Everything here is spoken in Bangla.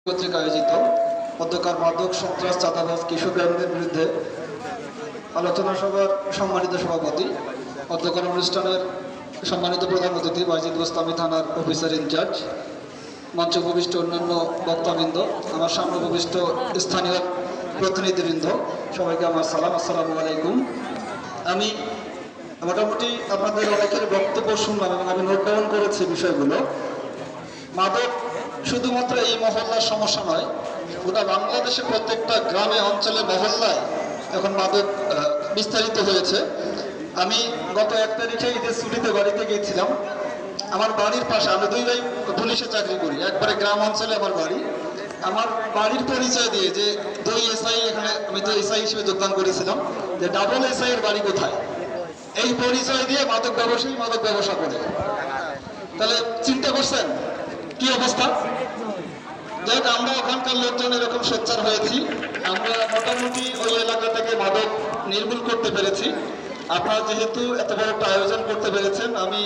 কর্তৃক আয়োজিত মধ্যকার মাদক সন্ত্রাস চাঁদাবাজ কিশোর গ্যাংদের বিরুদ্ধে আলোচনা সভার সম্মানিত সভাপতি, মধ্যকার অনুষ্ঠানের সম্মানিত প্রধান অতিথি ওয়াজিদ গোস্তামি থানার অফিসার ইনচার্জ, মঞ্চ উপবিষ্ট অন্যান্য বক্তাবৃন্দ, আমার সামনে উপবিষ্ট স্থানীয় প্রতিনিধিবৃন্দ, সবাইকে আমার সালাম, আসসালামু আলাইকুম। আমি মোটামুটি আপনাদের অনেকের বক্তব্য শুনলাম এবং আমি নোট ডাউন করেছি বিষয়গুলো। মাদক শুধুমাত্র এই মহল্লার সমস্যা নয়, গোটা বাংলাদেশে প্রত্যেকটা গ্রামে অঞ্চলে মহল্লায় এখন মাদক বিস্তারিত হয়েছে। আমি গত 1 তারিখে ঈদের ছুটিতে বাড়িতে গিয়েছিলাম। আমার বাড়ির পাশে, আমি 2 ভাই পুলিশে চাকরি করি, একবারে গ্রাম অঞ্চলে আমার বাড়ি। আমার বাড়ির পরিচয় দিয়ে যে 2 এসআই, এখানে আমি তো এসআই হিসেবে যোগদান করেছিলাম, যে ডাবল এসআই এর বাড়ি কোথায়, এই পরিচয় দিয়ে মাদক ব্যবসায়ী মাদক ব্যবসা করে। তাহলে চিন্তা করছেন কি অবস্থা? দেখ, আমরা ওখানকার লোকজন এরকম সোচ্চার হয়েছি, আমরা মোটামুটি ওই এলাকা থেকে মাদক নির্মূল করতে পেরেছি। আপনারা যেহেতু এত বড় একটা আয়োজন করতে পেরেছেন, আমি